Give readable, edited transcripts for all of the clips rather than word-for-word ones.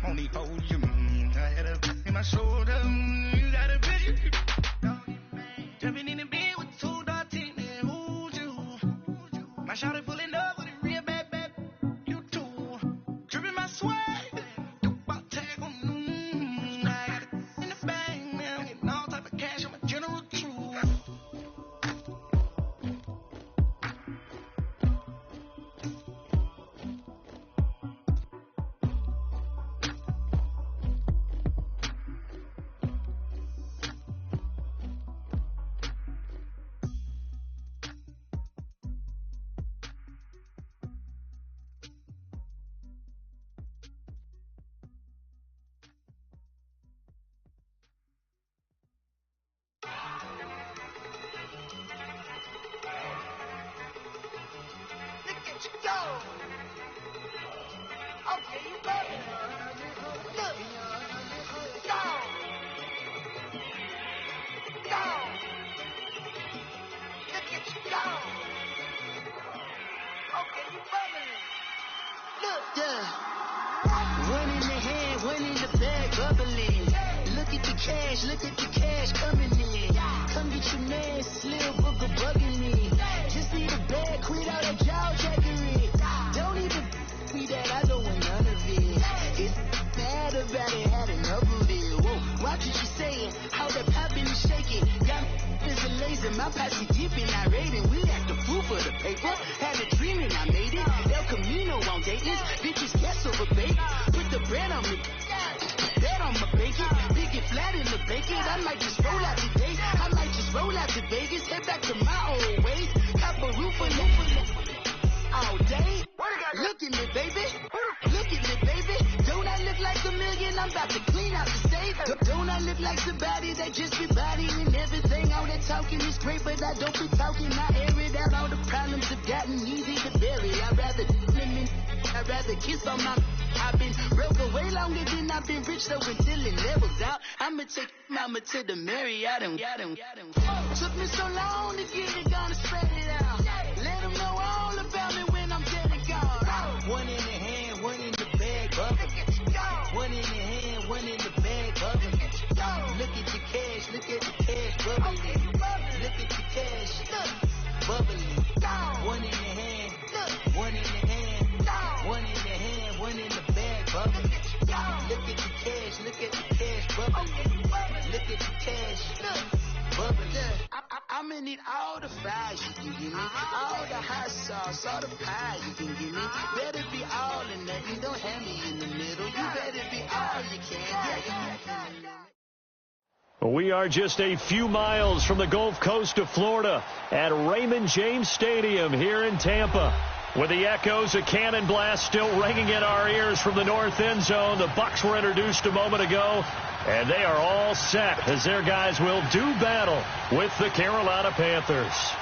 only for you. I had a in my shoulder. You got a bitch. Jumping in the bed with two dark teeth. Who's you? My shawty pulling up with a real bad. You too. Dripping my swag. About tag on. I got it in the bag, man. Getting all type of cash. I'm a general truth. Look at the cash coming in. Come get your man, Slim Booker bugging me. Just need a bag, quit all that jaw jackery. Don't even me that I don't want none of it. It's bad about it, had enough of it. Whoa, watch what you saying, how that poppin' is shaking. Got is a laser, my posse dipping, I raiding. We act the fool for the paper. Had a dream and I made it. El Camino on Dayton's, bitches guess over bait. Put the bread on me. Bet on my bacon, big and flat in the bacon. I might just roll out today. I might just roll out to Vegas, head back to my old ways. Cop a roof all day. Look at me, baby. Look at me, baby. Don't I look like a million? I'm about to clean out the state. Don't I look like somebody that just be bodying everything? All that talking is great, but I don't be talking. I air it out. All the problems have gotten easy to bury. I'd rather kiss on my. I've been broke away longer than I've been rich, though, until it levels out. I'ma take mama to the Marriott. Took me so long to get it, gonna spread it out. Let them know all about me when I'm dead and gone. One in the hand, one in the bag, bubble. One in the hand, one in the bag, bubble. Look at the cash, bubbling. Look at the cash, bubbling. One in the hand, one in the hand, one in the hand, one in the bag, bubbling. Look at the cash, bubbling. Look at the cash, bubbling. I'ma need all the fries you can give me, all the hot sauce, all the pie you can give me. Better be all or nothing, don't have me in the middle. You better be all you can. We are just a few miles from the Gulf Coast of Florida at Raymond James Stadium here in Tampa. With the echoes of cannon blast still ringing in our ears from the north end zone, the Bucs were introduced a moment ago, and they are all set as their guys will do battle with the Carolina Panthers.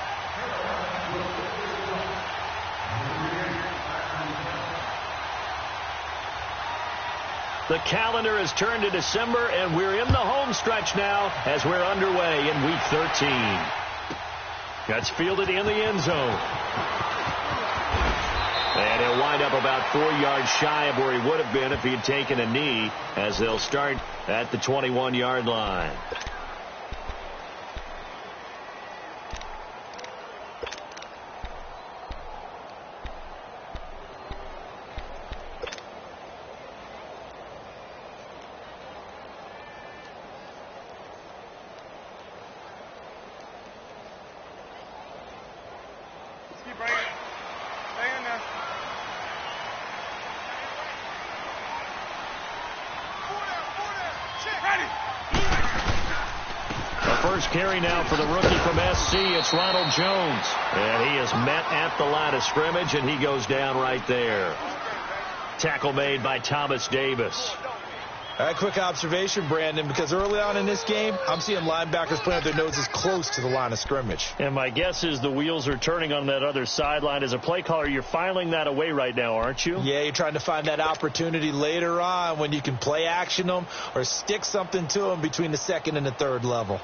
The calendar has turned to December, and we're in the home stretch now as we're underway in Week 13. That's fielded in the end zone. And he'll wind up about 4 yards shy of where he would have been if he had taken a knee, as they'll start at the 21-yard line. First carry now for the rookie from SC. It's Ronald Jones. And he is met at the line of scrimmage, and he goes down right there. Tackle made by Thomas Davis. A quick observation, Brandon, because early on in this game, I'm seeing linebackers putting their noses close to the line of scrimmage. And my guess is the wheels are turning on that other sideline. As a play caller, you're filing that away right now, aren't you? Yeah, you're trying to find that opportunity later on when you can play action them or stick something to them between the second and the third level.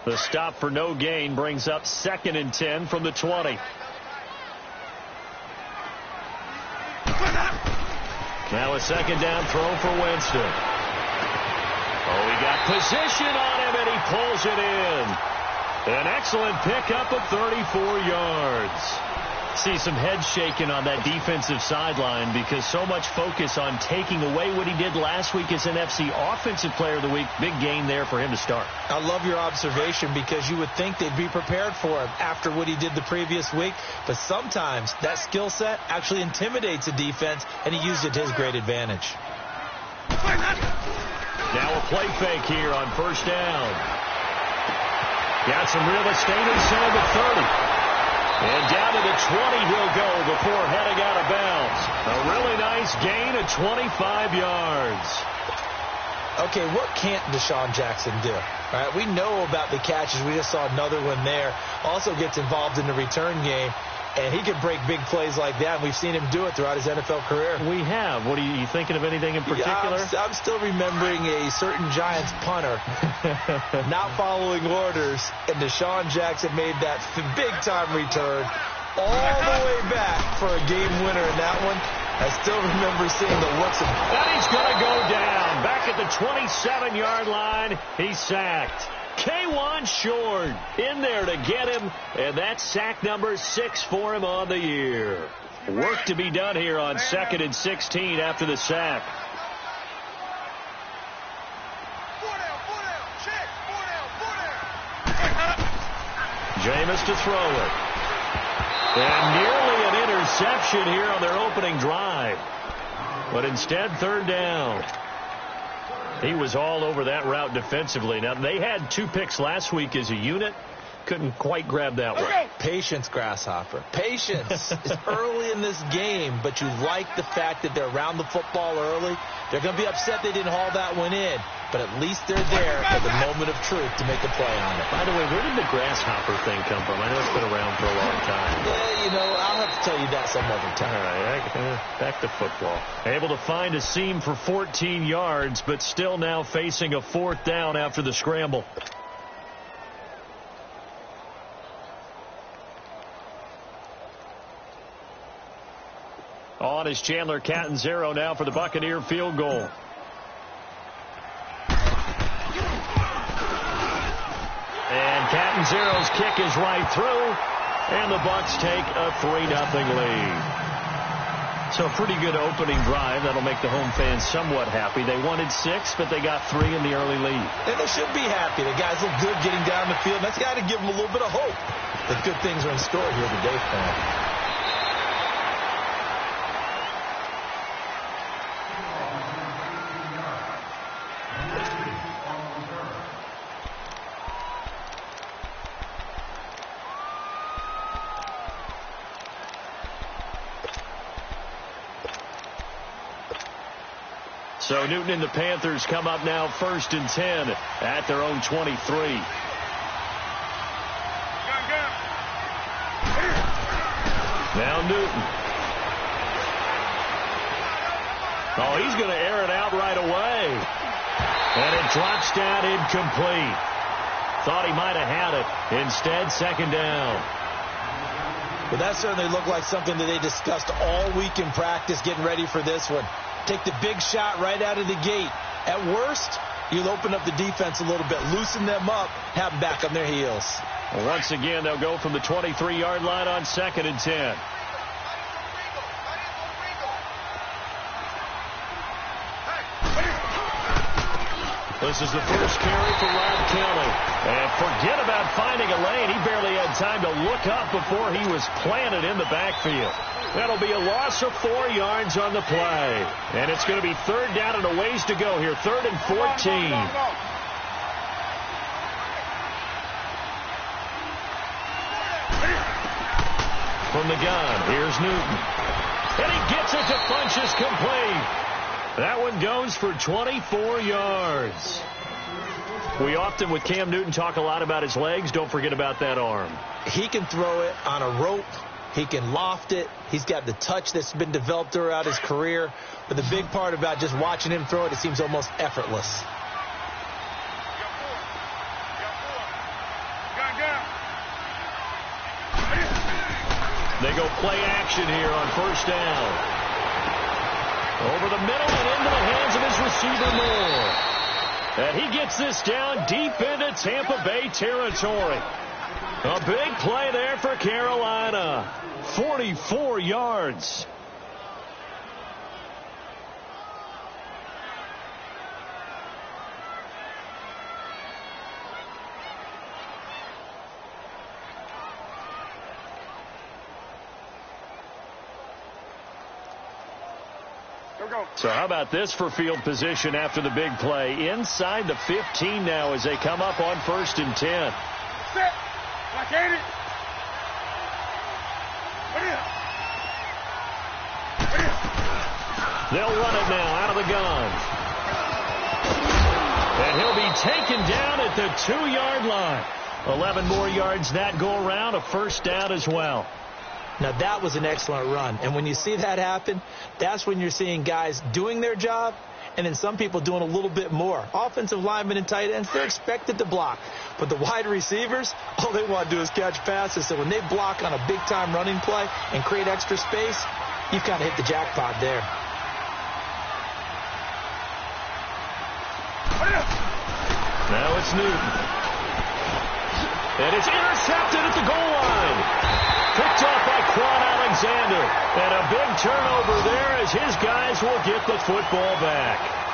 The stop for no gain brings up 2nd and 10 from the 20. Now a 2nd down throw for Winston. Oh, he got position on him, and he pulls it in. An excellent pickup of 34 yards. See some head shaking on that defensive sideline because so much focus on taking away what he did last week as NFC Offensive Player of the Week. Big gain there for him to start. I love your observation because you would think they'd be prepared for him after what he did the previous week. But sometimes that skill set actually intimidates a defense, and he used it to his great advantage. Now a play fake here on 1st down. Got some real estate inside the 30. And down to the 20 he'll go before heading out of bounds. A really nice gain of 25 yards. Okay, what can't Deshaun Jackson do? All right, we know about the catches. We just saw another one there. Also gets involved in the return game. And he can break big plays like that. And we've seen him do it throughout his NFL career. We have. What are you thinking of anything in particular? Yeah, I'm still remembering a certain Giants punter not following orders. And Deshaun Jackson made that big-time return all the way back for a game winner in that one. I still remember seeing the looks of... And he's going to go down. Back at the 27-yard line, he's sacked. K1 Short in there to get him, and that's sack number 6 for him on the year. Work to be done here on 2nd and 16 after the sack. Jameis to throw it. And nearly an interception here on their opening drive. But instead, 3rd down. He was all over that route defensively. Now, they had 2 picks last week as a unit. Couldn't quite grab that one. Patience, Grasshopper. Patience. It's early in this game, but you like the fact that they're around the football early. They're going to be upset they didn't haul that one in, but at least they're there at the moment of truth to make a play on it. By the way, where did the Grasshopper thing come from? I know it's been around for a long time. Yeah, you know, I'll have to tell you that some other time. All right, back to football. Able to find a seam for 14 yards, but still now facing a 4th down after the scramble. On is Chandler Catanzaro now for the Buccaneer field goal. And Catanzaro's kick is right through, and the Bucs take a 3-0 lead. So a pretty good opening drive. That'll make the home fans somewhat happy. They wanted 6, but they got 3 in the early lead. And they should be happy. The guys look good getting down the field. That's got to give them a little bit of hope that good things are in store here today for them. So Newton and the Panthers come up now 1st and 10 at their own 23. Now Newton. Oh, he's going to air it out right away. And it drops down incomplete. Thought he might have had it. Instead, 2nd down. Well, that certainly looked like something that they discussed all week in practice getting ready for this one. Take the big shot right out of the gate. At worst, you'll open up the defense a little bit, loosen them up, have them back on their heels. Well, once again, they'll go from the 23-yard line on 2nd and 10. This is the first carry for Rob Kelly. And forget about finding a lane. He barely had time to look up before he was planted in the backfield. That'll be a loss of 4 yards on the play. And it's going to be 3rd down and a ways to go here. 3rd and 14. From the gun, here's Newton. And he gets it to Funchess complete. That one goes for 24 yards. We often, with Cam Newton, talk a lot about his legs. Don't forget about that arm. He can throw it on a rope. He can loft it. He's got the touch that's been developed throughout his career. But the big part about just watching him throw it, it seems almost effortless. They go play action here on first down. Over the middle and into the hands of his receiver, Moore. And he gets this down deep into Tampa Bay territory. A big play there for Carolina. 44 yards. So how about this for field position after the big play? Inside the 15 now as they come up on 1st and 10. Set. Like 80. They'll run it now out of the gun. And he'll be taken down at the 2-yard line. 11 more yards that go around, a first down as well. Now, that was an excellent run. And when you see that happen, that's when you're seeing guys doing their job and then some people doing a little bit more. Offensive linemen and tight ends, they're expected to block. But the wide receivers, all they want to do is catch passes. So when they block on a big-time running play and create extra space, you've kind of hit the jackpot there. Now it's Newton. And it's intercepted at the goal line. Picked off by Quan Alexander. And a big turnover there as his guys will get the football back.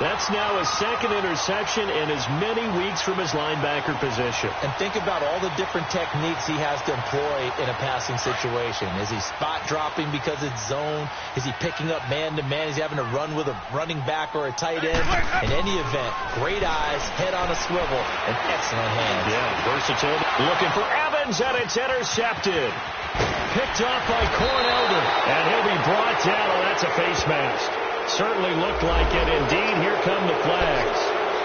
That's now his second interception in as many weeks from his linebacker position. And think about all the different techniques he has to employ in a passing situation. Is he spot dropping because it's zone? Is he picking up man-to-man? Is he having to run with a running back or a tight end? In any event, great eyes, head on a swivel, and excellent hands. Yeah, versatility. Looking for Evans, and it's intercepted. Picked off by Cornelder, and he'll be brought down. Oh, that's a face mask. Certainly looked like it. Indeed, here come the flags.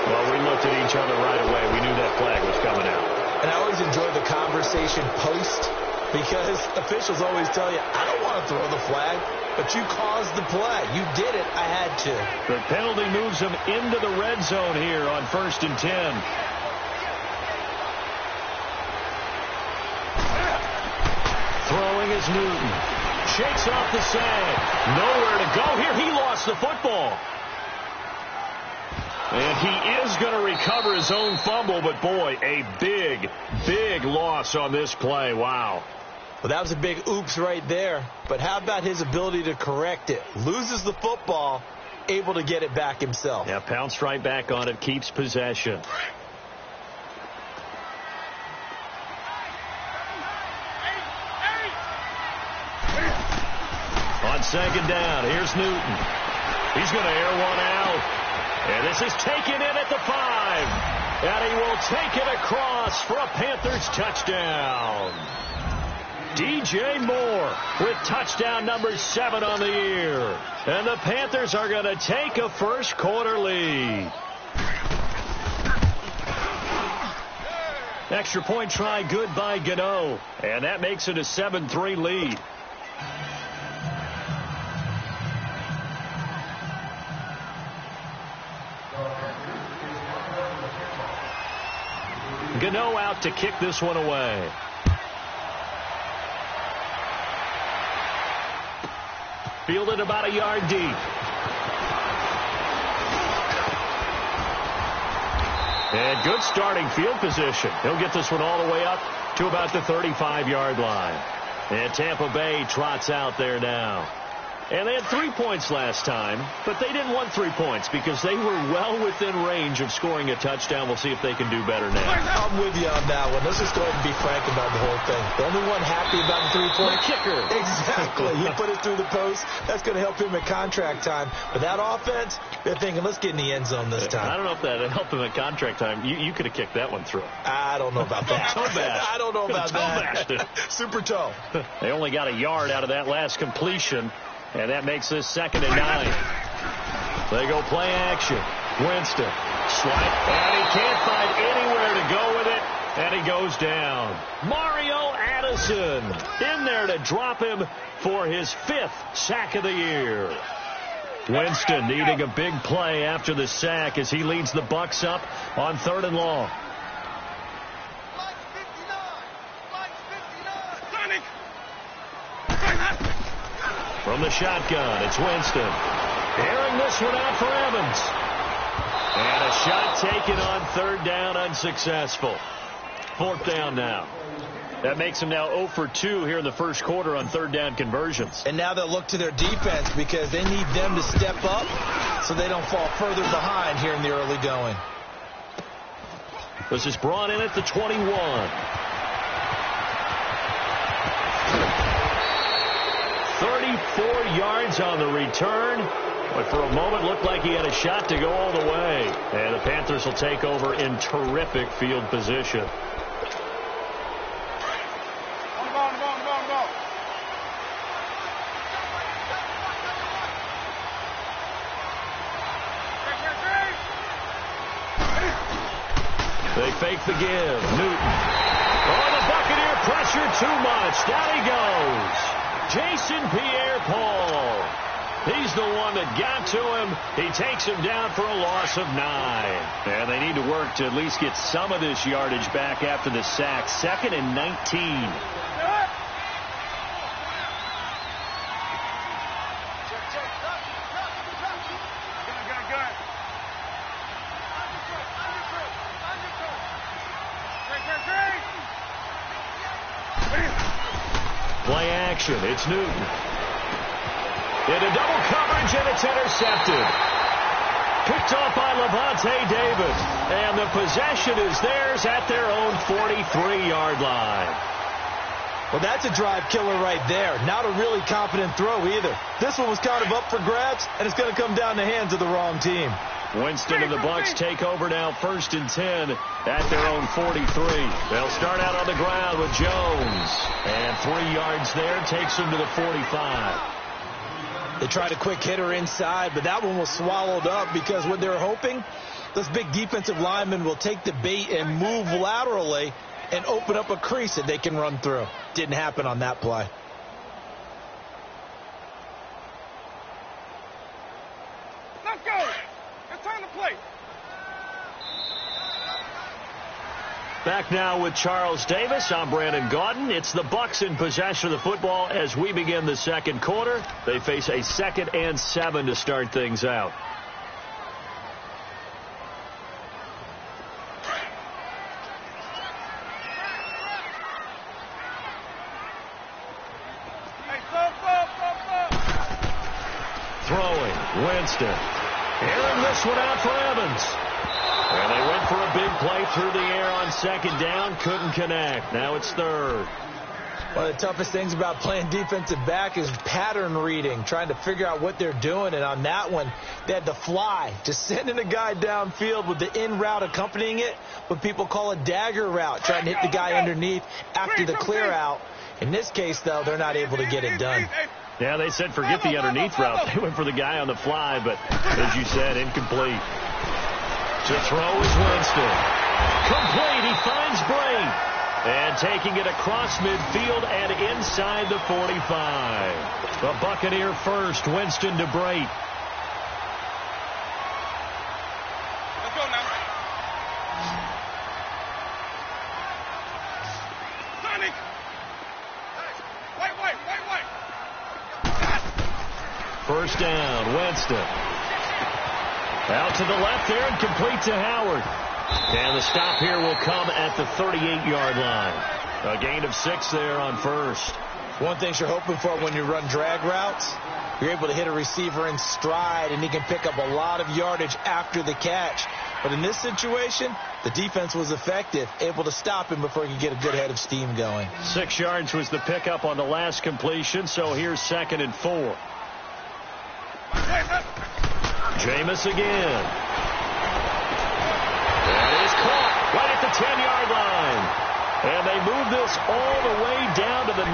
Well, we looked at each other right away. We knew that flag was coming out. And I always enjoy the conversation post because officials always tell you, I don't want to throw the flag, but you caused the play. You did it. I had to. The penalty moves them into the red zone here on 1st and 10. Throwing is Newton. Shakes off the sag. Nowhere to go here. He lost the football. And he is going to recover his own fumble, but boy, a big, big loss on this play. Wow. Well, that was a big oops right there. But how about his ability to correct it? Loses the football, able to get it back himself. Yeah, pounced right back on it, keeps possession. On 2nd down, here's Newton. He's going to air one out. And this is taken in at the 5. And he will take it across for a Panthers touchdown. DJ Moore with touchdown number 7 on the year. And the Panthers are going to take a first quarter lead. Extra point try good by Gano. And that makes it a 7-3 lead. Gano out to kick this one away. Fielded about a yard deep. And good starting field position. He'll get this one all the way up to about the 35-yard line. And Tampa Bay trots out there now. And they had 3 points last time, but they didn't want 3 points because they were well within range of scoring a touchdown. We'll see if they can do better now. I'm with you on that one. Let's just go ahead and be frank about the whole thing. The only one happy about the 3-point kicker. Exactly. He put it through the post. That's going to help him at contract time. But that offense, they're thinking, let's get in the end zone this time. I don't know if that helped him at contract time. You could have kicked that one through. I don't know about that. Toe bash. I don't know about that. Super toe. They only got a yard out of that last completion. And that makes this 2nd and 9. They go play action. Winston. Swipe. And he can't find anywhere to go with it. And he goes down. Mario Addison in there to drop him for his 5th sack of the year. Winston needing a big play after the sack as he leads the Bucs up on 3rd and long. From the shotgun, it's Winston. Airing this one out for Evans. And a shot taken on third down, unsuccessful. Fourth down now. That makes them now 0 for 2 here in the first quarter on third down conversions. And now they'll look to their defense because they need them to step up so they don't fall further behind here in the early going. This is brought in at the 21. 34 yards on the return, but for a moment looked like he had a shot to go all the way. And the Panthers will take over in terrific field position. They fake the give. Newton. Oh, the Buccaneer pressure too much. Down he goes. Jason Pierre-Paul. He's the one that got to him. He takes him down for a loss of 9. And they need to work to at least get some of this yardage back after the sack. 2nd and 19. Play action. It's Newton. Into double coverage, and it's intercepted. Picked off by Levante David. And the possession is theirs at their own 43-yard line. Well, that's a drive killer right there. Not a really confident throw either. This one was kind of up for grabs, and it's going to come down the hands of the wrong team. Winston and the Bucs take over now 1st and 10 at their own 43. They'll start out on the ground with Jones. And 3 yards there takes them to the 45. They tried a quick hitter inside, but that one was swallowed up because what they're hoping, those big defensive linemen will take the bait and move laterally and open up a crease that they can run through. Didn't happen on that play. Let's go. It's time to play. Back now with Charles Davis. I'm Brandon Gaudin. It's the Bucs in possession of the football as we begin the second quarter. They face a 2nd and 7 to start things out. Throwing, Winston. Airing this one out for Evans. And they went for a big play through the air on 2nd down. Couldn't connect. Now it's 3rd. One of the toughest things about playing defensive back is pattern reading, trying to figure out what they're doing. And on that one, they had to fly, just sending a guy downfield with the in route accompanying it, what people call a dagger route, trying to hit the guy underneath after the clear out. In this case, though, they're not able to get it done. Yeah, they said forget the underneath route. They went for the guy on the fly, but as you said, incomplete. To throw is Winston. Complete. He finds Bray. And taking it across midfield and inside the 45. The Buccaneer first. Winston to Bray. Let's go now. Sonic. Wait. First down, Winston. Out to the left there and complete to Howard. And the stop here will come at the 38-yard line. A gain of 6 there on first. One thing you're hoping for when you run drag routes, you're able to hit a receiver in stride, and he can pick up a lot of yardage after the catch. But in this situation, the defense was effective, able to stop him before he could get a good head of steam going. 6 yards was the pickup on the last completion, so here's 2nd and 4. Jameis again. That is caught right at the 10-yard line. And they move this all the way down to the 9.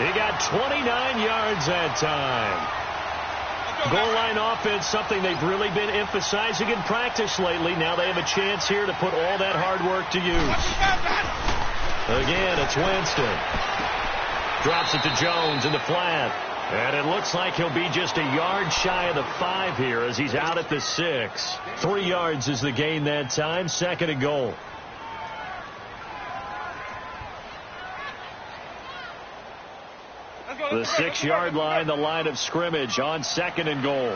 He got 29 yards that time. Goal line offense, something they've really been emphasizing in practice lately. Now they have a chance here to put all that hard work to use. Again, it's Winston. Drops it to Jones in the flat. And it looks like he'll be just a yard shy of the 5 here as he's out at the 6. 3 yards is the gain that time. 2nd and goal. The 6-yard line, the line of scrimmage on 2nd and goal.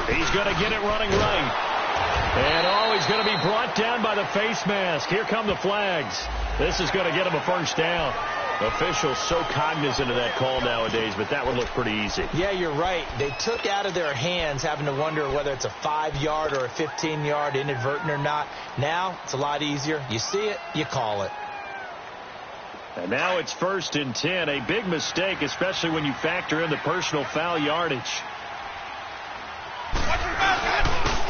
He's going to get it running right. And he's going to be brought down by the face mask. Here come the flags. This is going to get him a first down. Officials so cognizant of that call nowadays, but that one looked pretty easy. Yeah, you're right. They took out of their hands having to wonder whether it's a 5-yard or a 15-yard inadvertent or not. Now it's a lot easier. You see it, you call it. And now it's 1st and 10. A big mistake, especially when you factor in the personal foul yardage.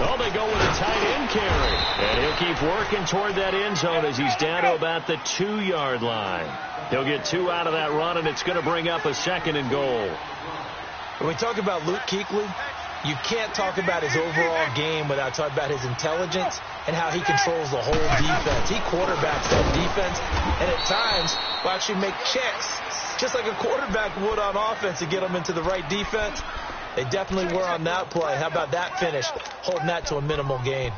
Oh, they go with a tight end carry. And he'll keep working toward that end zone as he's down to about the 2-yard line. He'll get 2 out of that run, and it's going to bring up a 2nd and goal. When we talk about Luke Kuechly, you can't talk about his overall game without talking about his intelligence and how he controls the whole defense. He quarterbacks that defense, and at times will actually make checks, just like a quarterback would on offense, to get them into the right defense. They definitely were on that play. How about that finish, holding that to a minimal gain?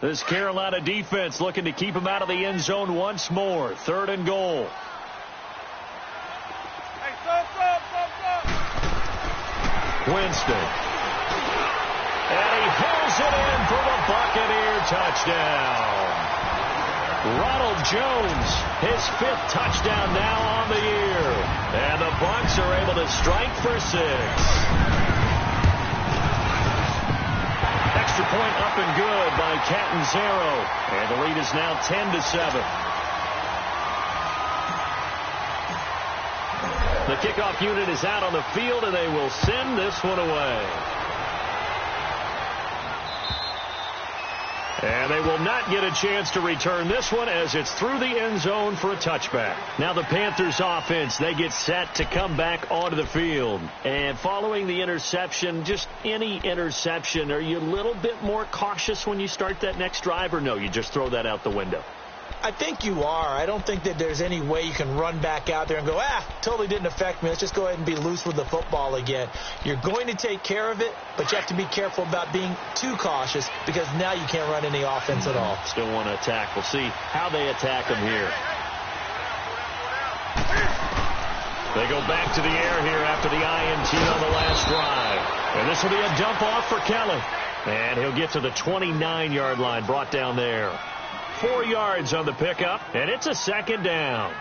This Carolina defense looking to keep him out of the end zone once more. 3rd and goal. Winston. And he hauls it in for the Buccaneer touchdown. Ronald Jones, his 5th touchdown now on the year. And the Bucs are able to strike for 6. Extra point up and good by Catanzaro. And the lead is now 10-7. The kickoff unit is out on the field, and they will send this one away. And they will not get a chance to return this one as it's through the end zone for a touchback. Now the Panthers offense, they get set to come back onto the field. And following the interception, just any interception, are you a little bit more cautious when you start that next drive, or no, you just throw that out the window? I think you are. I don't think that there's any way you can run back out there and go, totally didn't affect me. Let's just go ahead and be loose with the football again. You're going to take care of it, but you have to be careful about being too cautious because now you can't run any offense at all. Still want to attack. We'll see how they attack them here. They go back to the air here after the INT on the last drive. And this will be a dump off for Kelly. And he'll get to the 29-yard line, brought down there. 4 yards on the pickup, and it's a 2nd down.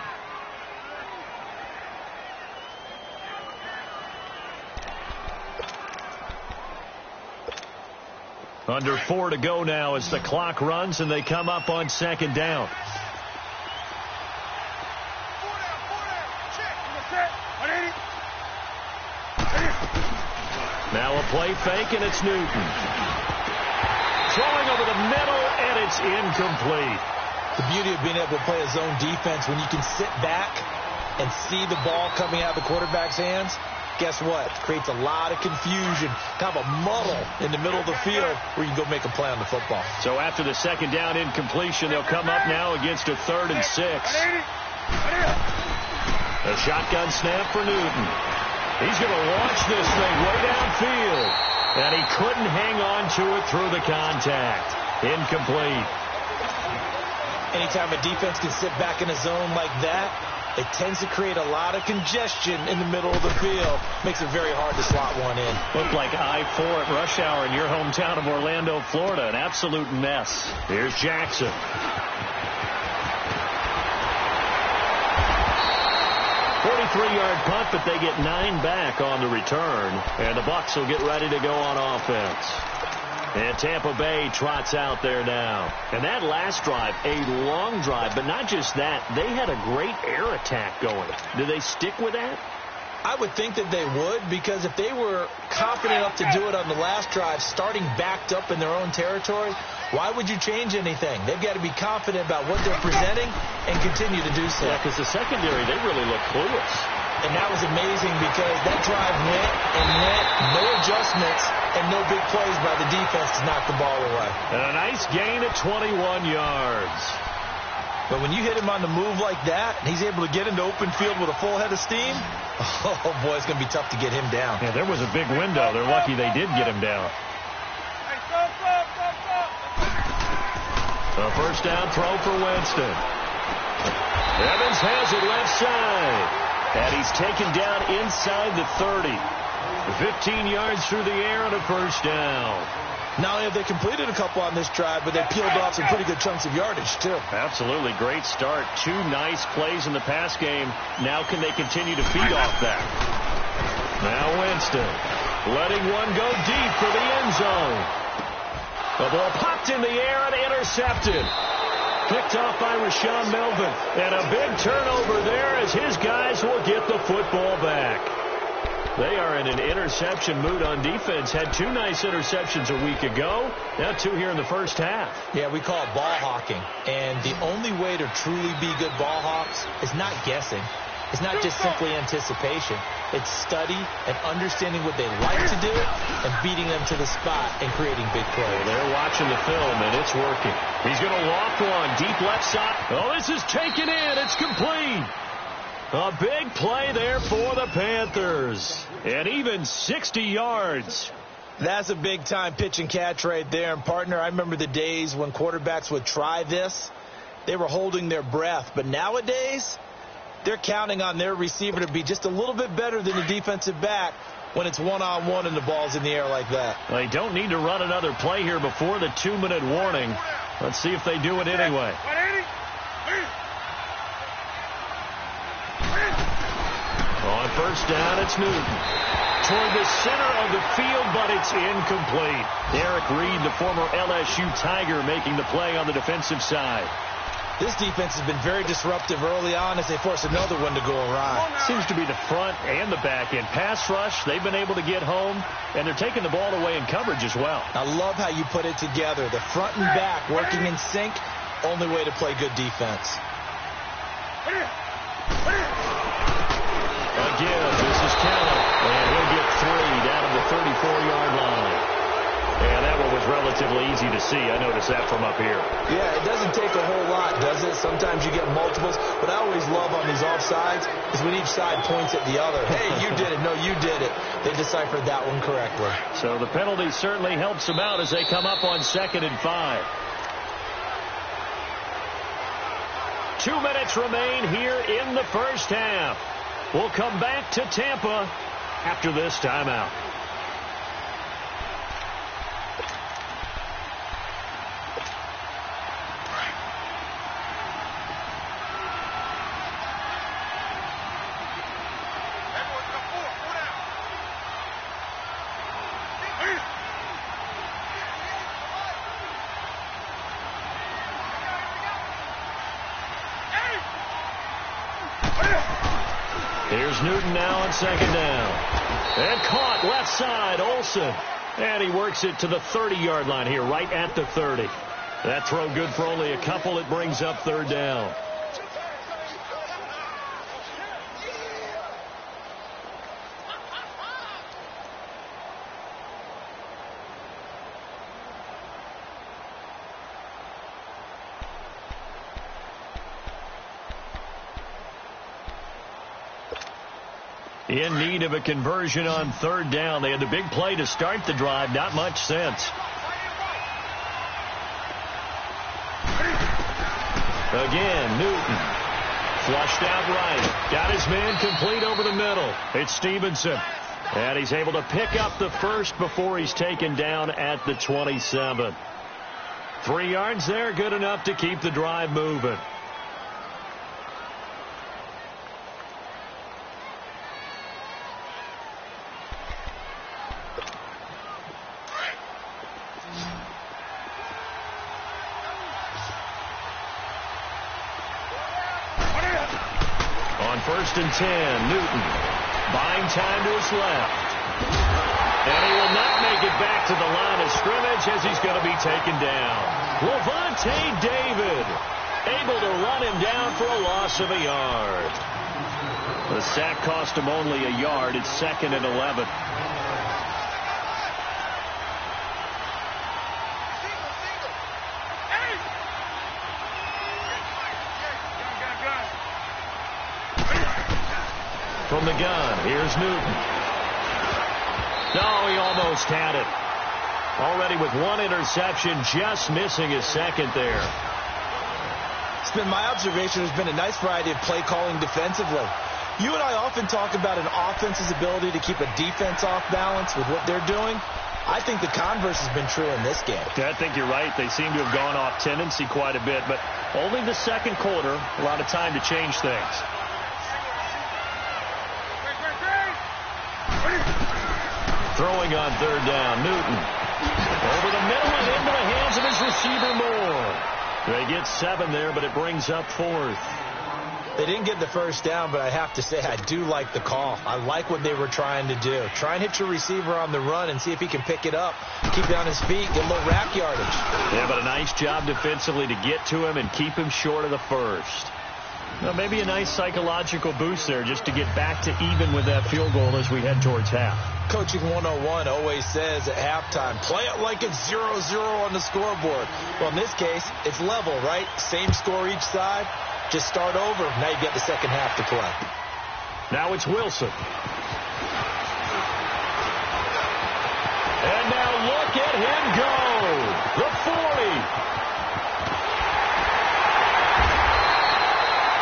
Under 4 to go now as the clock runs, and they come up on 2nd down. Now a play fake, and it's Newton. Throwing over the middle, and it's incomplete. The beauty of being able to play a zone defense, when you can sit back and see the ball coming out of the quarterback's hands, guess what? It creates a lot of confusion, kind of a muddle in the middle of the field where you can go make a play on the football. So after the 2nd down incompletion, they'll come up now against a 3rd and 6. A shotgun snap for Newton. He's going to launch this thing way downfield. And he couldn't hang on to it through the contact. Incomplete. Anytime a defense can sit back in a zone like that, it tends to create a lot of congestion in the middle of the field. Makes it very hard to slot one in. Looked like I-4 at rush hour in your hometown of Orlando, Florida. An absolute mess. Here's Jackson. 43-yard punt, but they get 9 back on the return. And the Bucs will get ready to go on offense. And Tampa Bay trots out there now. And that last drive, a long drive, but not just that. They had a great air attack going. Do they stick with that? I would think that they would, because if they were confident enough to do it on the last drive, starting backed up in their own territory, why would you change anything? They've got to be confident about what they're presenting and continue to do so. Yeah, because the secondary, they really look clueless. And that was amazing because that drive went and went, no adjustments, and no big plays by the defense to knock the ball away. And a nice gain at 21 yards. But when you hit him on the move like that, and he's able to get into open field with a full head of steam, oh, boy, it's going to be tough to get him down. Yeah, there was a big window. They're lucky they did get him down. A first down throw for Winston. Evans has it left side. And he's taken down inside the 30. 15 yards through the air and a first down. Not only have they completed a couple on this drive, but they peeled off some pretty good chunks of yardage, too. Absolutely. Great start. 2 nice plays in the pass game. Now can they continue to feed off that? Now Winston letting one go deep for the end zone. The ball popped in the air and intercepted. Picked off by Rashawn Melvin. And a big turnover there as his guys will get the football back. They are in an interception mood on defense. Had 2 nice interceptions a week ago. Now 2 here in the first half. Yeah, we call it ball hawking. And the only way to truly be good ball hawks is not guessing. It's not just simply anticipation. It's study and understanding what they like to do and beating them to the spot and creating big plays. Well, they're watching the film, and it's working. He's going to walk one. Deep left side. Oh, this is taken in. It's complete. A big play there for the Panthers. And even 60 yards. That's a big-time pitch and catch right there. And, partner, I remember the days when quarterbacks would try this. They were holding their breath. But nowadays, they're counting on their receiver to be just a little bit better than the defensive back when it's one-on-one and the ball's in the air like that. They don't need to run another play here before the 2-minute warning. Let's see if they do it anyway. On first down, it's Newton. Toward the center of the field, but it's incomplete. Eric Reed, the former LSU Tiger, making the play on the defensive side. This defense has been very disruptive early on as they force another one to go awry. Seems to be the front and the back end. Pass rush, they've been able to get home, and they're taking the ball away in coverage as well. I love how you put it together. The front and back working in sync, only way to play good defense. Again, this is Keller, and he'll get 3 down at the 34-yard line. And that one was relatively easy to see. I noticed that from up here. Yeah, it doesn't take a whole lot, does it? Sometimes you get multiples. What I always love on these offsides is when each side points at the other. Hey, you did it. No, you did it. They deciphered that one correctly. So the penalty certainly helps them out as they come up on 2nd and 5. 2 minutes remain here in the first half. We'll come back to Tampa after this timeout. Here's Newton now on 2nd down. And caught left side, Olsen. And he works it to the 30-yard line here, right at the 30. That throw good for only a couple. It brings up 3rd down. In need of a conversion on 3rd down. They had the big play to start the drive. Not much sense. Again, Newton. Flushed out right. Got his man complete over the middle. It's Stevenson. And he's able to pick up the first before he's taken down at the 27. 3 yards there, good enough to keep the drive moving. 1st and 10. Newton buying time to his left. And he will not make it back to the line of scrimmage as he's going to be taken down. Lavonte David able to run him down for a loss of a yard. The sack cost him only a yard. It's 2nd and 11. From the gun, here's Newton. No, he almost had it. Already with 1 interception, just missing his 2nd there. It's been my observation there's been a nice variety of play calling defensively. You and I often talk about an offense's ability to keep a defense off balance with what they're doing. I think the converse has been true in this game. Yeah, I think you're right. They seem to have gone off tendency quite a bit, but only the 2nd quarter, a lot of time to change things. Throwing on 3rd down, Newton. Over the middle and into the hands of his receiver Moore. They get 7 there, but it brings up 4th. They didn't get the 1st down, but I have to say I do like the call. I like what they were trying to do. Try and hit your receiver on the run and see if he can pick it up. Keep it on his feet, get a little rack yardage. Yeah, but a nice job defensively to get to him and keep him short of the 1st. Well, maybe a nice psychological boost there just to get back to even with that field goal as we head towards half. Coaching 101 always says at halftime, play it like it's 0-0 on the scoreboard. Well, in this case, it's level, right? Same score each side. Just start over. Now you get the 2nd half to play. Now it's Wilson. And now look at him go. The 40.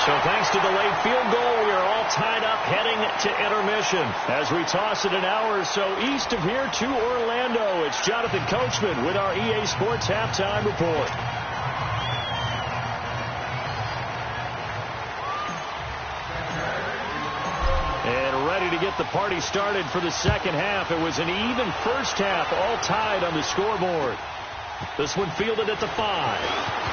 So thanks to the late field goal, we are all tied up heading to intermission. As we toss it an hour or so east of here to Orlando, it's Jonathan Coachman with our EA Sports Halftime Report. And ready to get the party started for the 2nd half. It was an even 1st half, all tied on the scoreboard. This one fielded at the 5.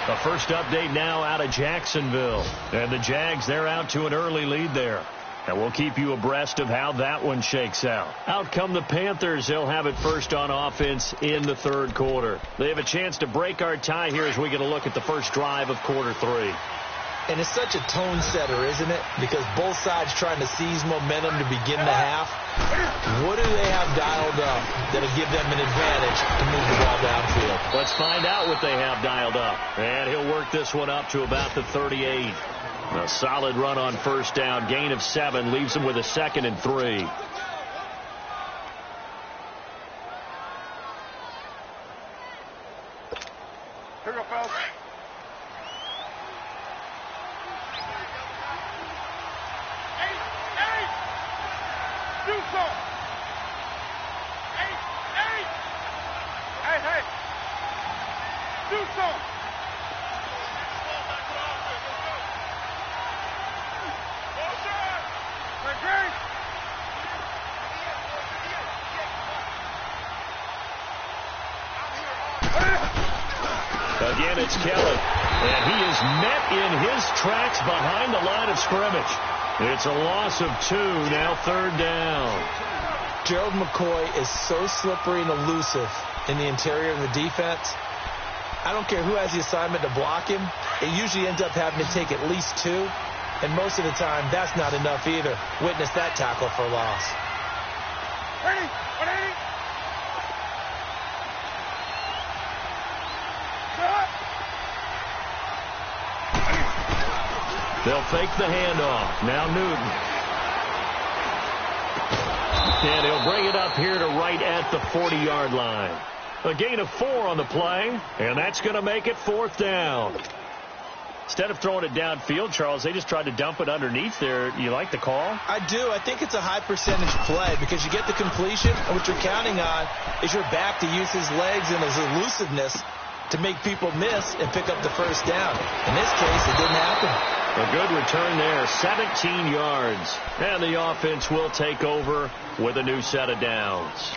The first update now out of Jacksonville. And the Jags, they're out to an early lead there. And we'll keep you abreast of how that one shakes out. Out come the Panthers. They'll have it first on offense in the 3rd quarter. They have a chance to break our tie here as we get a look at the first drive of quarter 3. And it's such a tone setter, isn't it? Because both sides trying to seize momentum to begin the half. What do they have dialed up that'll give them an advantage to move the ball downfield? Let's find out what they have dialed up. And he'll work this one up to about the 38. A solid run on 1st down. Gain of 7 leaves them with a 2nd and 3. Here we go, fellas. Do something. Hey. Do something. Again, it's Kelly. And he is met in his tracks behind the line of scrimmage. It's a loss of 2, now 3rd down. Gerald McCoy is so slippery and elusive in the interior of the defense. I don't care who has the assignment to block him. It usually ends up having to take at least 2. And most of the time, that's not enough either. Witness that tackle for loss. Ready? They'll fake the handoff. Now Newton. And he'll bring it up here to right at the 40-yard line. A gain of 4 on the play, and that's going to make it 4th down. Instead of throwing it downfield, Charles, they just tried to dump it underneath there. You like the call? I do. I think it's a high percentage play because you get the completion, and what you're counting on is your back to use his legs and his elusiveness to make people miss and pick up the 1st down. In this case, it didn't happen. A good return there, 17 yards. And the offense will take over with a new set of downs.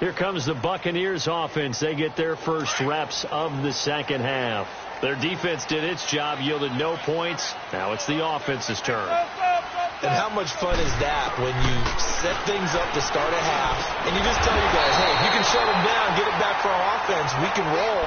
Here comes the Buccaneers offense. They get their first reps of the second half. Their defense did its job, yielded no points. Now it's the offense's turn. And how much fun is that when you set things up to start a half and you just tell your guys, hey, if you can shut them down, get it back for our offense, we can roll.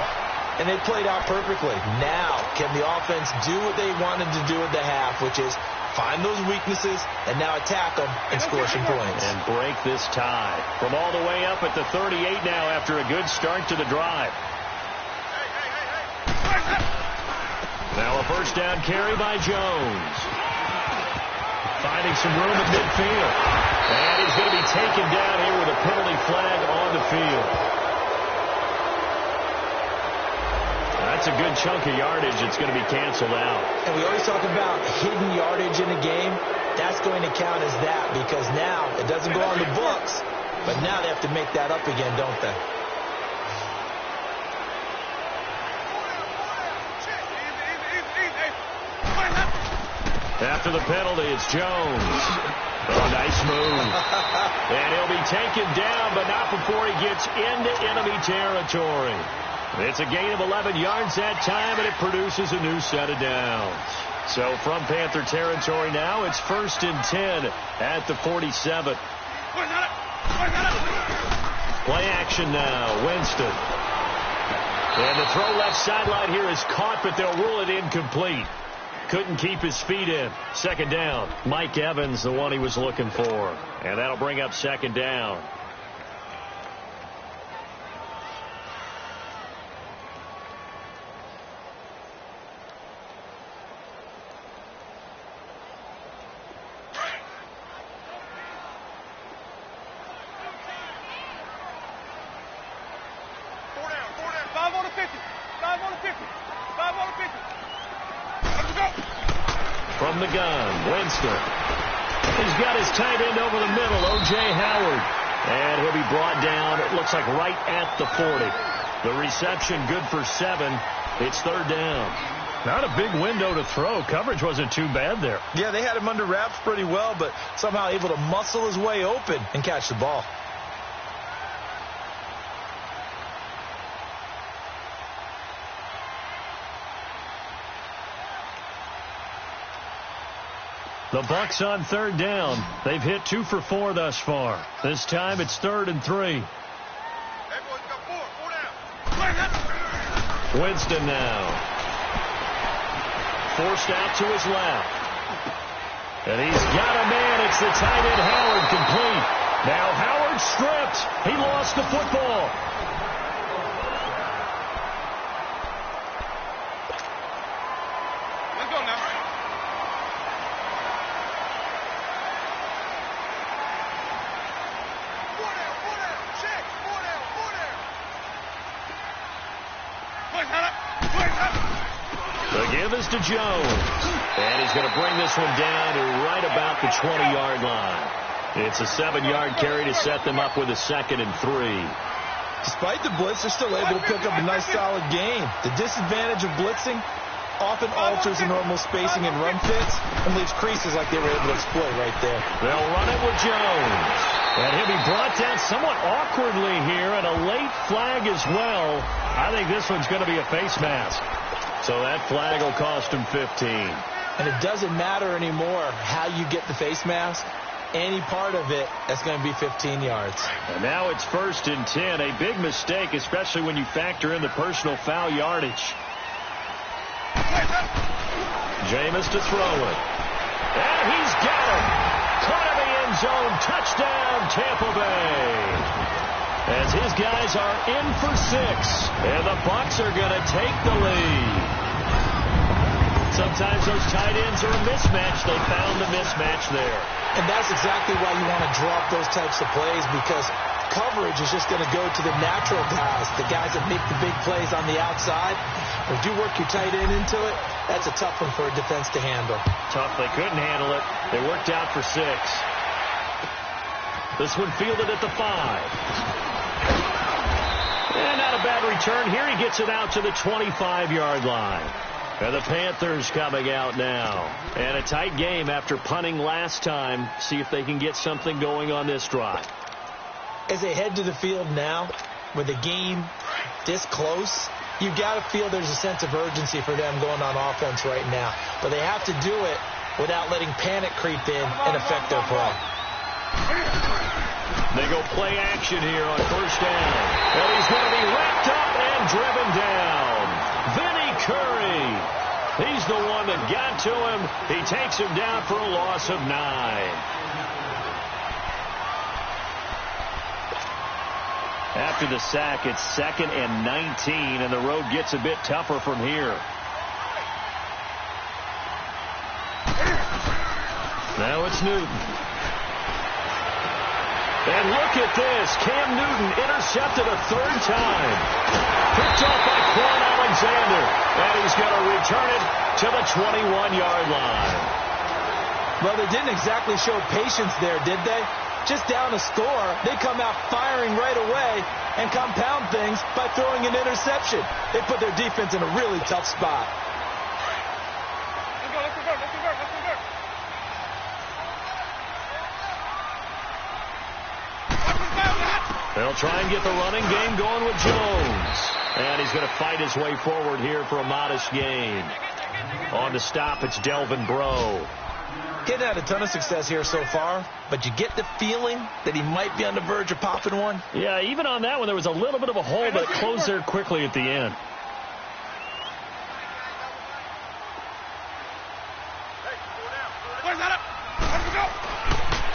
And they played out perfectly. Now, can the offense do what they wanted to do at the half, which is find those weaknesses and now attack them and score some points. And break this tie. From all the way up at the 38 now after a good start to the drive. Now a first down carry by Jones. Finding some room at midfield. And he's going to be taken down here with a penalty flag on the field. That's a good chunk of yardage. It's going to be canceled out. And we always talk about hidden yardage in a game. That's going to count as that because now it doesn't go on the books, but now they have to make that up again, don't they? After the penalty, it's Jones. Oh, nice move. And he'll be taken down, but not before he gets into enemy territory. It's a gain of 11 yards that time, and it produces a new set of downs. So from Panther territory now, it's 1st and 10 at the 47. Play action now, Winston. And the throw left sideline here is caught, but they'll rule it incomplete. Couldn't keep his feet in. Second down. Mike Evans, the one he was looking for. And that'll bring up second down. From the gun, Winston. He's got his tight end over the middle, O.J. Howard. And he'll be brought down, it looks like right at the 40. The reception good for 7. It's third down. Not a big window to throw. Coverage wasn't too bad there. Yeah, they had him under wraps pretty well, but somehow able to muscle his way open and catch the ball. The Bucs on third down. They've hit 2 for 4 thus far. This time it's 3rd and 3. Winston now. Forced out to his left. And he's got a man. It's the tight end Howard complete. Now Howard stripped. He lost the football. Let's go now. The give is to Jones. And he's going to bring this one down to right about the 20-yard line. It's a 7-yard carry to set them up with a 2nd and 3. Despite the blitz, they're still able to pick up a nice solid gain. The disadvantage of blitzing often alters the normal spacing and run fits and leaves creases like they were able to exploit right there. They'll run it with Jones. And he'll be brought down somewhat awkwardly here, and a late flag as well. I think this one's going to be a face mask. So that flag will cost him 15. And it doesn't matter anymore how you get the face mask. Any part of it, that's going to be 15 yards. And now it's 1st and 10. A big mistake, especially when you factor in the personal foul yardage. Jameis to throw it. And he's got him. Caught in the end zone. Touchdown, Tampa Bay. As his guys are in for 6. And the Bucs are going to take the lead. Sometimes those tight ends are a mismatch. They found the mismatch there. And that's exactly why you want to drop those types of plays, because coverage is just going to go to the natural guys, the guys that make the big plays on the outside. If you work your tight end into it, that's a tough one for a defense to handle. Tough. They couldn't handle it. They worked out for 6. This one fielded at the 5. And not a bad return here. He gets it out to the 25-yard line. And the Panthers coming out now. And a tight game after punting last time. See if they can get something going on this drive. As they head to the field now, with the game this close, you got to feel there's a sense of urgency for them going on offense right now. But they have to do it without letting panic creep in and affect their play. They go play action here on first down. And he's going to be wrapped up and driven down. Vinny Curry. He's the one that got to him. He takes him down for a loss of 9. After the sack, it's 2nd and 19, and the road gets a bit tougher from here. Now it's Newton. And look at this. Cam Newton intercepted a 3rd time. Picked off by Quan Alexander. And he's going to return it to the 21-yard line. Well, they didn't exactly show patience there, did they? Just down a score, they come out firing right away and compound things by throwing an interception. They put their defense in a really tough spot. Let's go, let's convert, let's convert, let's convert. They'll try and get the running game going with Jones. And he's going to fight his way forward here for a modest gain. On the stop, it's Delvin Breaux. Kid had a ton of success here so far, but you get the feeling that he might be on the verge of popping one. Yeah, even on that one, there was a little bit of a hole, but it closed there quickly at the end.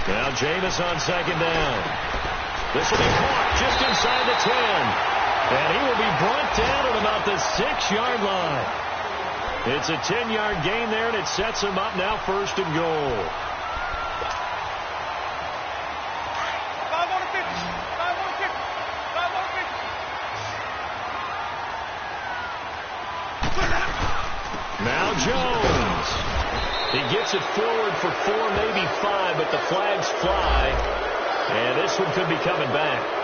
Now Jameis on 2nd down. This will be caught just inside the 10. And he will be brought down at about the 6-yard line. It's a 10-yard gain there, and it sets him up now 1st and goal. 5 on the 50. 5 on the 50. 5 on the 50. Now Jones. He gets it forward for 4, maybe 5, but the flags fly. And this one could be coming back.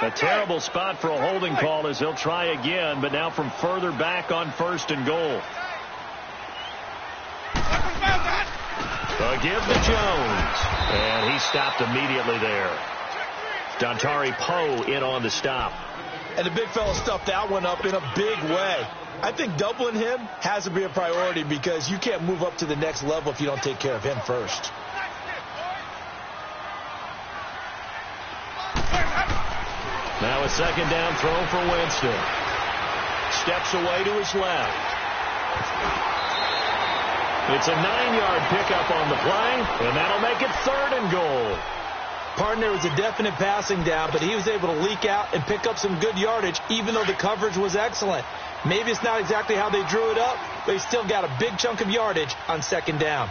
A terrible spot for a holding call as he'll try again, but now from further back on 1st and goal. A give to Jones. And he stopped immediately there. Dontari Poe in on the stop. And the big fella stuffed that one up in a big way. I think doubling him has to be a priority because you can't move up to the next level if you don't take care of him first. Now a 2nd down throw for Winston. Steps away to his left. It's a 9-yard pickup on the play, and that'll make it 3rd and goal. Partner was a definite passing down, but he was able to leak out and pick up some good yardage, even though the coverage was excellent. Maybe it's not exactly how they drew it up, but he still got a big chunk of yardage on 2nd down.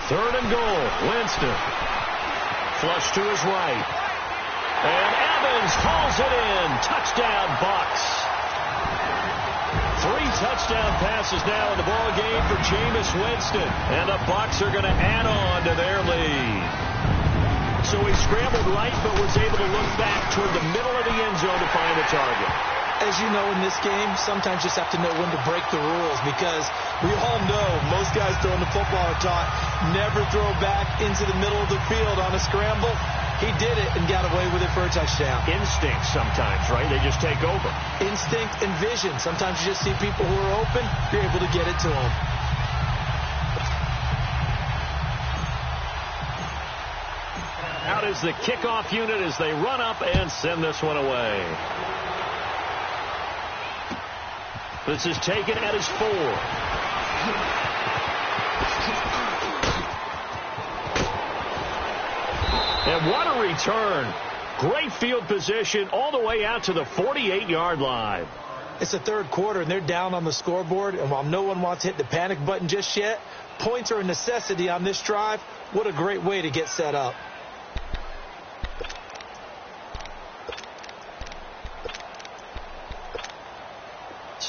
Third and goal. Winston. Flush to his right. And Evans hauls it in. Touchdown, Bucs. 3 touchdown passes now in the ball game for Jameis Winston. And the Bucs are going to add on to their lead. So he scrambled right, but was able to look back toward the middle of the end zone to find the target. As you know, in this game, sometimes you just have to know when to break the rules because we all know most guys throwing the football are taught never throw back into the middle of the field on a scramble. He did it and got away with it for a touchdown. Instinct sometimes, right? They just take over. Instinct and vision. Sometimes you just see people who are open, you're able to get it to them. Out is the kickoff unit as they run up and send this one away. This is taken at his 4. And what a return. Great field position all the way out to the 48-yard line. It's the 3rd quarter, and they're down on the scoreboard. And while no one wants to hit the panic button just yet, points are a necessity on this drive. What a great way to get set up.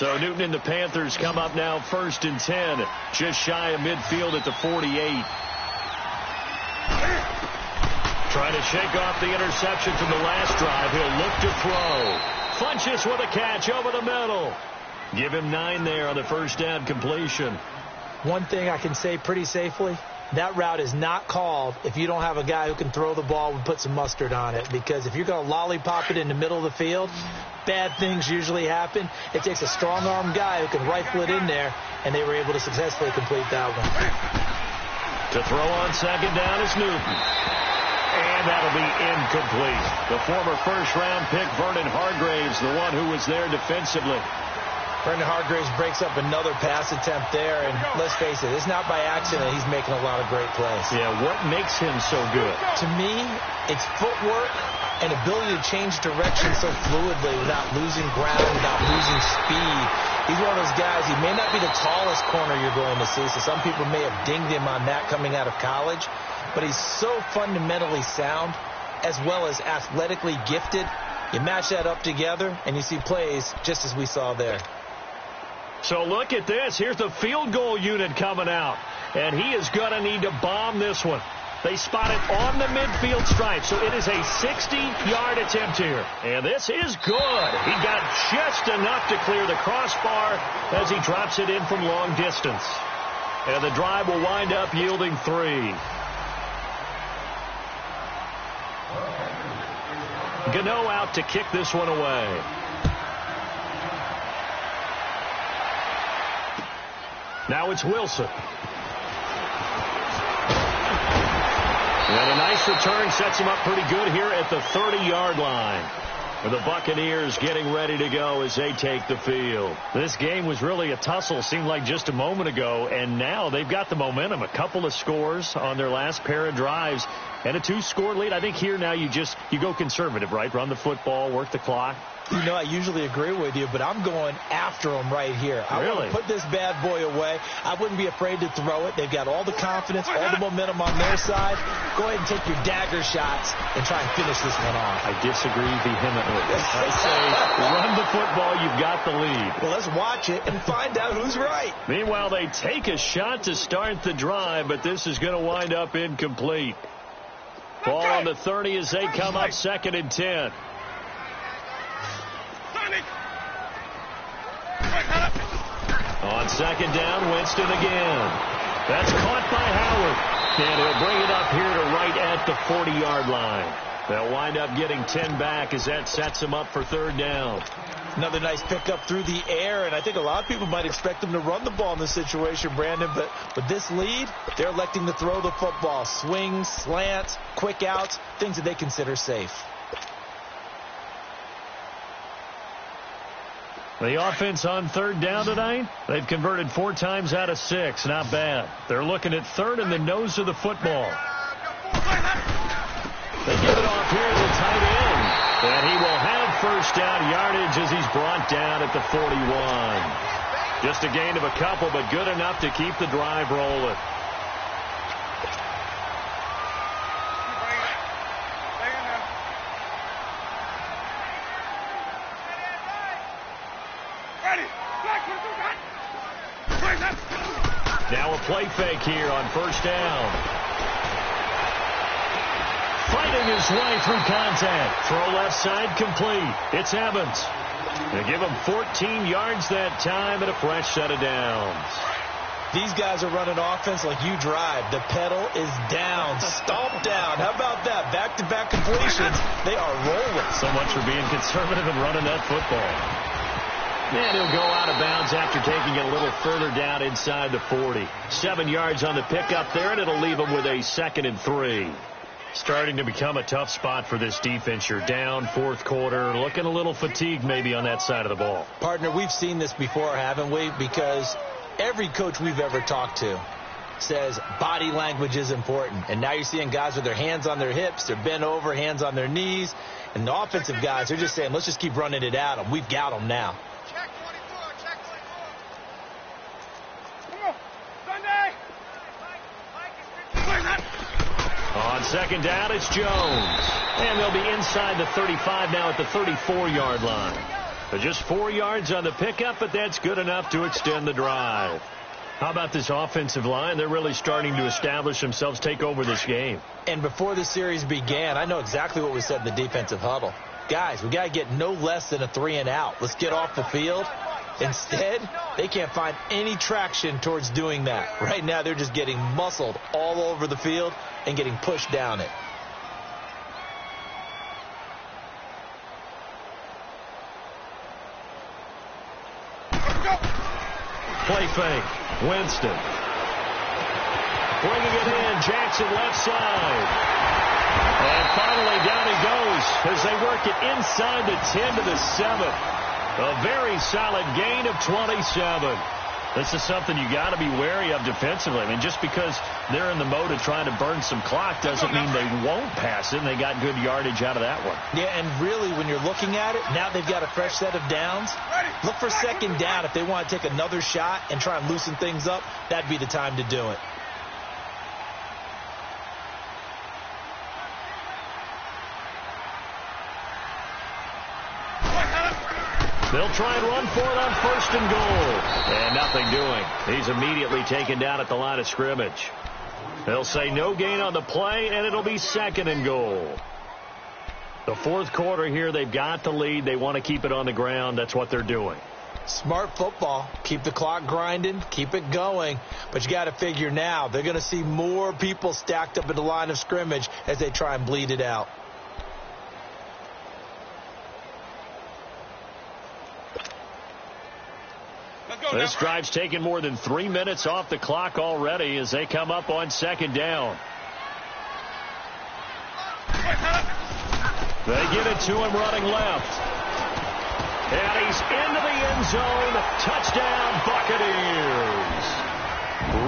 So Newton and the Panthers come up now 1st and 10, just shy of midfield at the 48. Trying to shake off the interception from the last drive. He'll look to throw. Funches with a catch over the middle. Give him 9 there on the first down completion. One thing I can say pretty safely, that route is not called if you don't have a guy who can throw the ball and put some mustard on it. Because if you're going to lollipop it in the middle of the field, bad things usually happen. It takes a strong-arm guy who can rifle it in there, and they were able to successfully complete that one. To throw on second down is Newton. And that'll be incomplete. The former first-round pick, Vernon Hargreaves, the one who was there defensively. Vernon Hargreaves breaks up another pass attempt there, and let's face it, it's not by accident he's making a lot of great plays. Yeah, what makes him so good? To me, it's footwork and ability to change direction so fluidly without losing ground, without losing speed. He's one of those guys, he may not be the tallest corner you're going to see, so some people may have dinged him on that coming out of college, but he's so fundamentally sound as well as athletically gifted. You match that up together, and you see plays just as we saw there. So look at this. Here's the field goal unit coming out. And he is going to need to bomb this one. They spot it on the midfield stripe. So it is a 60-yard attempt here. And this is good. He got just enough to clear the crossbar as he drops it in from long distance. And the drive will wind up yielding 3. Gano out to kick this one away. Now it's Wilson. And a nice return sets him up pretty good here at the 30-yard line. And the Buccaneers getting ready to go as they take the field. This game was really a tussle, seemed like just a moment ago, and now they've got the momentum. A couple of scores on their last pair of drives and a 2-score lead. I think here now you go conservative, right? Run the football, work the clock. You know, I usually agree with you, but I'm going after them right here. I want to put this bad boy away. I wouldn't be afraid to throw it. They've got all the confidence, all the momentum on their side. Go ahead and take your dagger shots and try and finish this one off. I disagree vehemently. I say run the football. You've got the lead. Well, let's watch it and find out who's right. Meanwhile, they take a shot to start the drive, but this is going to wind up incomplete. Ball on the 30 as they come up 2nd and 10. On second down, Winston again. That's caught by Howard. And he'll bring it up here to right at the 40-yard line. They'll wind up getting 10 back as that sets them up for 3rd down. Another nice pickup through the air, and I think a lot of people might expect them to run the ball in this situation, Brandon, but with this lead, they're electing to throw the football. Swings, slants, quick outs, things that they consider safe. The offense on 3rd down tonight, they've converted 4 times out of 6. Not bad. They're looking at 3rd in the nose of the football. They give it off here to the tight end. And he will have 1st down yardage as he's brought down at the 41. Just a gain of a couple, but good enough to keep the drive rolling. Now a play fake here on 1st down. Fighting his way through contact. Throw left side complete. It's Evans. They give him 14 yards that time and a fresh set of downs. These guys are running offense like you drive. The pedal is down. Stomp down. How about that? Back-to-back completions. They are rolling. So much for being conservative and running that football. And he'll go out of bounds after taking it a little further down inside the 40. 7 yards on the pickup there, and it'll leave him with a 2nd and 3. Starting to become a tough spot for this defense. You're down 4th quarter, looking a little fatigued maybe on that side of the ball. Partner, we've seen this before, haven't we? Because every coach we've ever talked to says body language is important. And now you're seeing guys with their hands on their hips, they're bent over, hands on their knees. And the offensive guys, they're just saying, let's just keep running it at them. We've got them now. On 2nd down, it's Jones. And they'll be inside the 35 now at the 34-yard line. But just 4 yards on the pickup, but that's good enough to extend the drive. How about this offensive line? They're really starting to establish themselves, take over this game. And before the series began, I know exactly what we said in the defensive huddle. Guys, we got to get no less than a 3-and-out. Let's get off the field. Instead, they can't find any traction towards doing that. Right now, they're just getting muscled all over the field and getting pushed down it. Play fake. Winston. Bringing it in. Jackson left side. And finally down he goes as they work it inside the 10 to the 7. A very solid gain of 27. This is something you got to be wary of defensively. I mean, just because they're in the mode of trying to burn some clock doesn't mean they won't pass it. And they got good yardage out of that one. Yeah, and really, when you're looking at it, now they've got a fresh set of downs. Look for second down. If they want to take another shot and try and loosen things up, that'd be the time to do it. They'll try and run for it on 1st and goal. And nothing doing. He's immediately taken down at the line of scrimmage. They'll say no gain on the play, and it'll be 2nd and goal. The 4th quarter here, they've got the lead. They want to keep it on the ground. That's what they're doing. Smart football. Keep the clock grinding. Keep it going. But you got to figure now, they're going to see more people stacked up at the line of scrimmage as they try and bleed it out. This drive's taken more than 3 minutes off the clock already as they come up on 2nd down. They give it to him running left. And he's into the end zone. Touchdown, Buccaneers.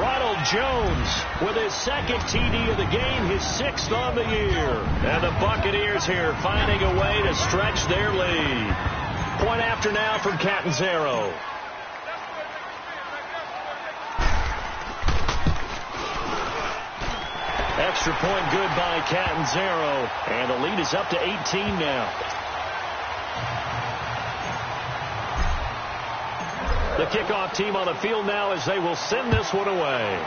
Ronald Jones with his 2nd TD of the game, his 6th on the year. And the Buccaneers here finding a way to stretch their lead. Point after now from Catanzaro. Extra point good by Catanzaro. And the lead is up to 18 now. The kickoff team on the field now as they will send this one away.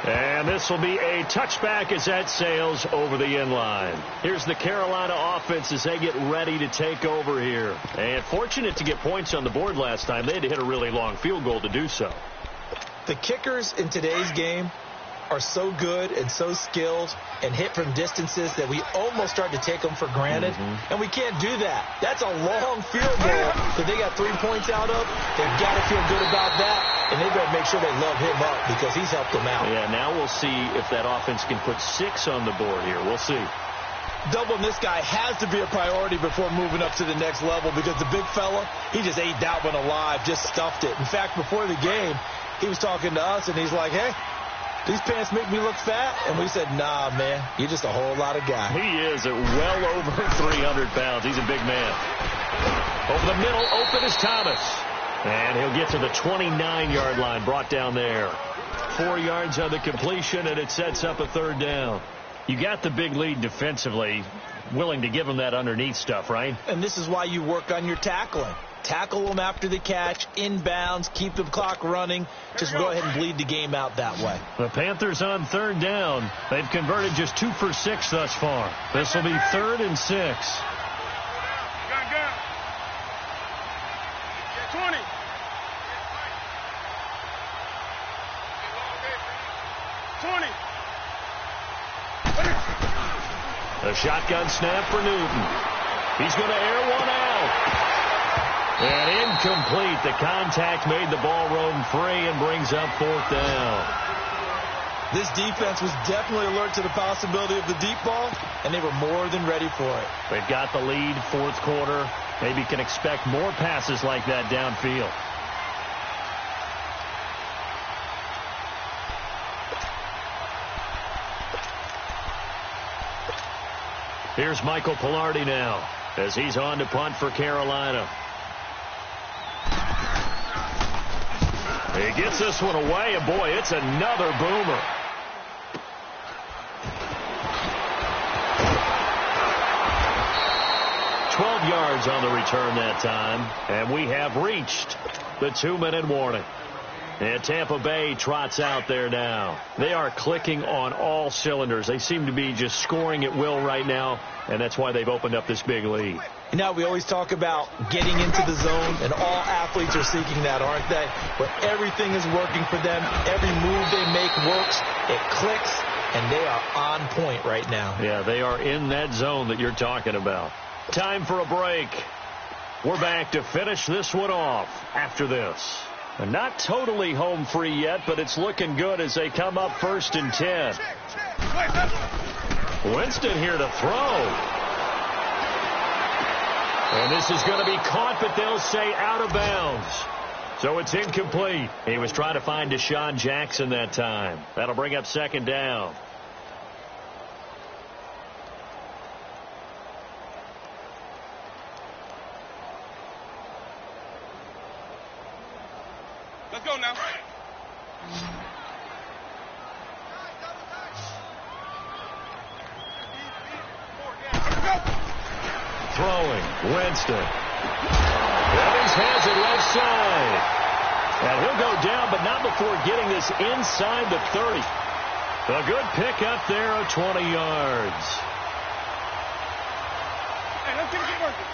And this will be a touchback as that sails over the end line. Here's the Carolina offense as they get ready to take over here. And fortunate to get points on the board last time. They had to hit a really long field goal to do so. The kickers in today's game are so good and so skilled and hit from distances that we almost start to take them for granted. And we can't do that. That's a long field goal that they got 3 points out of. They've got to feel good about that, and they better make sure they love him up because he's helped them out. Yeah, now we'll see if that offense can put 6 on the board here. We'll see. Doubling this guy has to be a priority before moving up to the next level because the big fella, he just ate that one alive, just stuffed it. In fact, before the game, he was talking to us, and he's like, hey, these pants make me look fat. And we said, nah, man, you're just a whole lot of guy. He is at well over 300 pounds. He's a big man. Over the middle, open is Thomas. And he'll get to the 29-yard line, brought down there. 4 yards on the completion, and it sets up a 3rd down. You got the big lead defensively, willing to give them that underneath stuff, right? And this is why you work on your tackling. Tackle them after the catch, inbounds, keep the clock running. Just go ahead and bleed the game out that way. The Panthers on 3rd down. They've converted just 2 for 6 thus far. This will be 3rd and 6. 20. A shotgun snap for Newton. He's going to air one out. And incomplete. The contact made the ball roam free and brings up 4th down. This defense was definitely alert to the possibility of the deep ball, and they were more than ready for it. They've got the lead, 4th quarter. Maybe can expect more passes like that downfield. Here's Michael Pilardi now as he's on to punt for Carolina. He gets this one away, and boy, it's another boomer. 5 yards on the return that time. And we have reached the 2-minute warning. And Tampa Bay trots out there now. They are clicking on all cylinders. They seem to be just scoring at will right now, and that's why they've opened up this big lead. Now, we always talk about getting into the zone, and all athletes are seeking that, aren't they? Where everything is working for them. Every move they make works. It clicks, and they are on point right now. Yeah, they are in that zone that you're talking about. Time for a break. We're back to finish this one off after this. Not totally home free yet, but it's looking good as they come up 1st and 10. Winston here to throw. And this is going to be caught, but they'll say out of bounds. So it's incomplete. He was trying to find Deshaun Jackson that time. That'll bring up 2nd down. Let's go now. Throwing, Winston. Evans has it left side. And he'll go down, but not before getting this inside the 30. A good pick up there of 20 yards. Hey, let's get it working.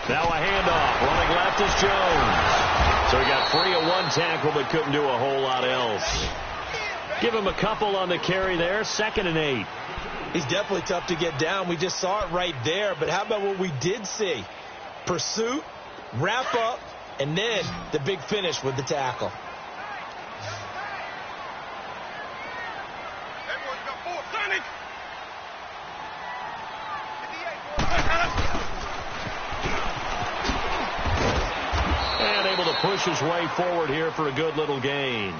Now a handoff. Running left is Jones. So he got free of 1 tackle, but couldn't do a whole lot else. Give him a couple on the carry there. 2nd and 8. He's definitely tough to get down. We just saw it right there. But how about what we did see? Pursuit, wrap up, and then the big finish with the tackle. And able to push his way forward here for a good little gain.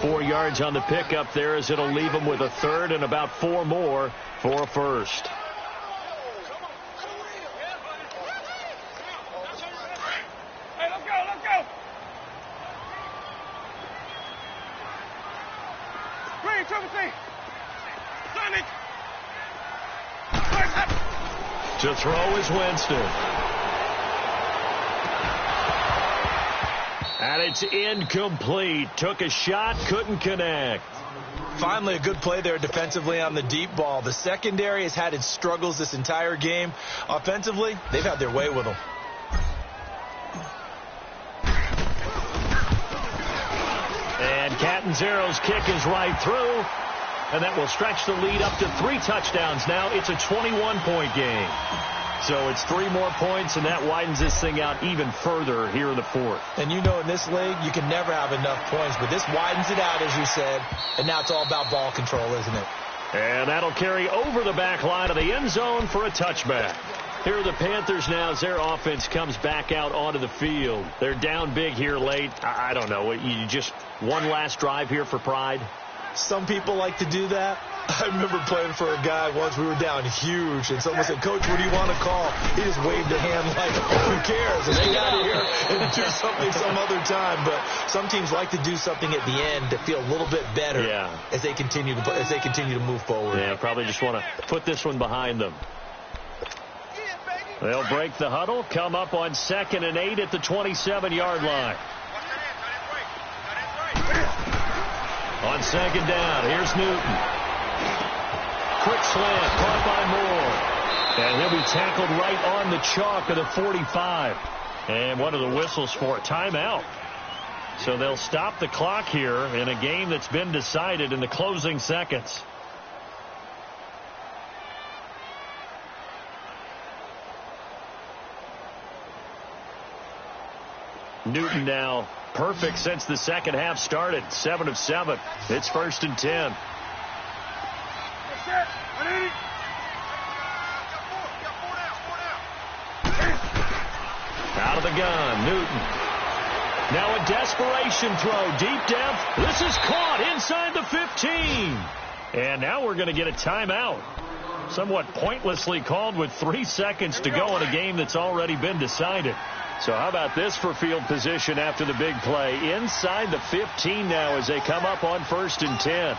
4 yards on the pickup there as it'll leave him with a 3rd and about 4 more for a 1st. Hey, let's go, let's go. Green, triple C. Sonic. To throw is Winston. And it's incomplete. Took a shot, couldn't connect. Finally, a good play there defensively on the deep ball. The secondary has had its struggles this entire game. Offensively, they've had their way with them. And Catanzaro's kick is right through. And that will stretch the lead up to 3 touchdowns now. It's a 21-point game. So it's 3 more points, and that widens this thing out even further here in the 4th. And you know in this league, you can never have enough points, but this widens it out, as you said, and now it's all about ball control, isn't it? And that'll carry over the back line of the end zone for a touchback. Here are the Panthers now as their offense comes back out onto the field. They're down big here late. I don't know. You just one last drive here for pride? Some people like to do that. I remember playing for a guy once. We were down huge, and someone said, "Coach, what do you want to call?" He just waved a hand like, "Who cares? Let's get out of here and do something some other time." But some teams like to do something at the end to feel a little bit better as they continue to move forward. Yeah, probably just want to put this one behind them. They'll break the huddle, come up on 2nd and 8 at the 27-yard line. On 2nd down, here's Newton. Quick slant, caught by Moore. And he'll be tackled right on the chalk of the 45. And one of the whistles for a timeout. So they'll stop the clock here in a game that's been decided in the closing seconds. Newton now perfect since the second half started. 7 of 7. It's 1st and 10. Out of the gun, Newton. Now a desperation throw, deep depth. This is caught inside the 15. And now we're going to get a timeout. Somewhat pointlessly called with 3 seconds to go in a game that's already been decided. So how about this for field position after the big play? Inside the 15 now as they come up on 1st and 10.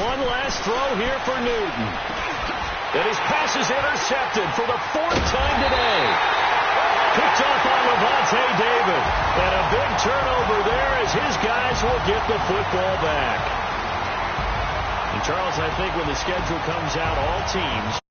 One last throw here for Newton. And his pass is intercepted for the 4th time today. Picked off on Levante David. And a big turnover there as his guys will get the football back. And Charles, I think when the schedule comes out, all teams